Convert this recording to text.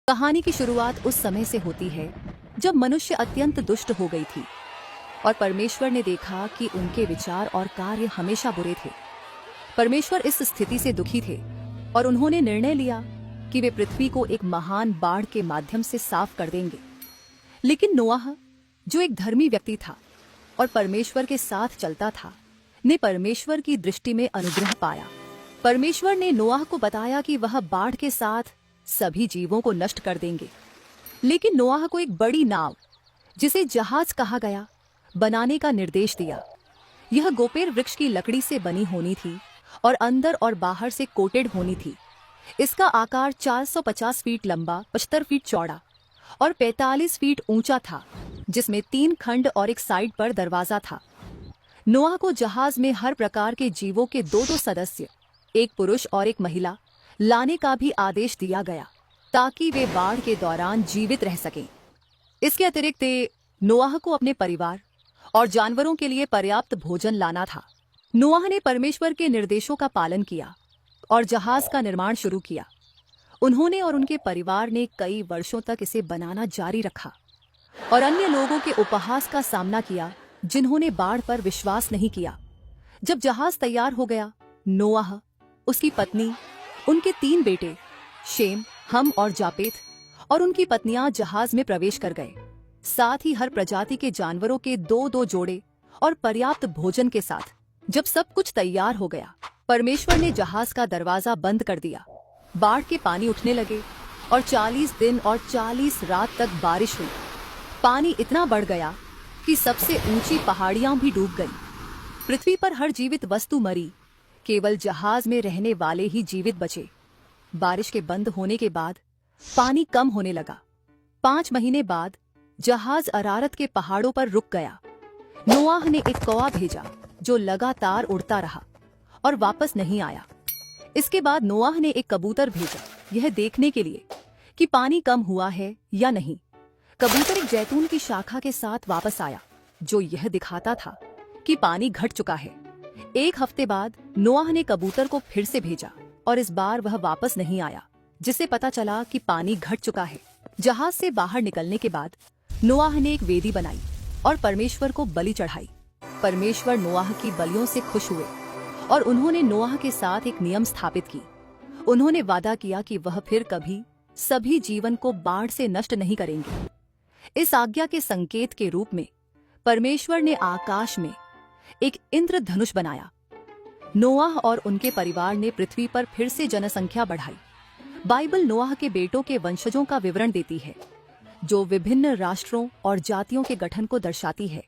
कहानी की शुरुआत उस समय से होती है जब मनुष्य अत्यंत दुष्ट हो गई थी और परमेश्वर ने देखा कि उनके विचार और कार्य हमेशा बुरे थे। परमेश्वर इस स्थिति से दुखी थे और उन्होंने निर्णय लिया कि वे पृथ्वी को एक महान बाढ़ के माध्यम से साफ कर देंगे। लेकिन नोआह, जो एक धर्मी व्यक्ति था और परमेश्वर के साथ चलता था, ने परमेश्वर की दृष्टि में अनुग्रह पाया। परमेश्वर ने नोआह को बताया कि वह बाढ़ के साथ सभी जीवों को नष्ट कर देंगे, लेकिन नोआह को एक बड़ी नाव, जिसे जहाज कहा गया, बनाने का निर्देश दिया। यह गोपेर वृक्ष की लकड़ी से बनी होनी थी और अंदर और बाहर से कोटेड होनी थी। इसका आकार 450 फीट लंबा, 75 फीट चौड़ा और 45 फीट ऊंचा था, जिसमें 3 खंड और एक साइड पर दरवाजा था। नोआह को जहाज में हर प्रकार के जीवों के 2-2 सदस्य, एक पुरुष और एक महिला, लाने का भी आदेश दिया गया ताकि वे बाढ़ के दौरान जीवित रह सकें। इसके अतिरिक्त नोआह को अपने परिवार और जानवरों के लिए पर्याप्त भोजन लाना था। नोआह ने परमेश्वर के निर्देशों का पालन किया और जहाज का निर्माण शुरू किया। उन्होंने और उनके परिवार ने कई वर्षों तक इसे बनाना जारी रखा और अन्य लोगों के उपहास का सामना किया जिन्होंने बाढ़ पर विश्वास नहीं किया। जब जहाज तैयार हो गया, नोआह, उसकी पत्नी, उनके 3 बेटे शेम, हम और जापेत और उनकी पत्नियां जहाज में प्रवेश कर गए, साथ ही हर प्रजाति के जानवरों के 2-2 जोड़े और पर्याप्त भोजन के साथ। जब सब कुछ तैयार हो गया, परमेश्वर ने जहाज का दरवाजा बंद कर दिया। बाढ़ के पानी उठने लगे और 40 दिन और 40 रात तक बारिश हुई। पानी इतना बढ़ गया कि सबसे ऊंची पहाड़ियां भी डूब गईं। पृथ्वी पर हर जीवित वस्तु मरी, केवल जहाज में रहने वाले ही जीवित बचे। बारिश के बंद होने के बाद पानी कम होने लगा। 5 महीने बाद जहाज अरारत के पहाड़ों पर रुक गया। नोआह ने एक कौवा भेजा जो लगातार उड़ता रहा और वापस नहीं आया। इसके बाद नोआह ने एक कबूतर भेजा, यह देखने के लिए कि पानी कम हुआ है या नहीं। कबूतर एक जैतून की शाखा के साथ वापस आया जो यह दिखाता था कि पानी घट चुका है। 1 हफ्ते बाद नोआह ने कबूतर को फिर से भेजा और इस बार वह वापस नहीं आया, जिससे पता चला कि पानी घट चुका है। जहाज से बाहर निकलने के बाद नोआह ने एक वेदी बनाई और परमेश्वर को बलि चढ़ाई। परमेश्वर नोआह की बलियों से खुश हुए और उन्होंने नोआह के साथ एक नियम स्थापित की। उन्होंने वादा किया कि वह फिर कभी सभी जीवन को बाढ़ से नष्ट नहीं करेंगे। इस आज्ञा के संकेत के रूप में परमेश्वर ने आकाश में एक इंद्रधनुष बनाया। नोआह और उनके परिवार ने पृथ्वी पर फिर से जनसंख्या बढ़ाई। बाइबल नोआह के बेटों के वंशजों का विवरण देती है, जो विभिन्न राष्ट्रों और जातियों के गठन को दर्शाती है।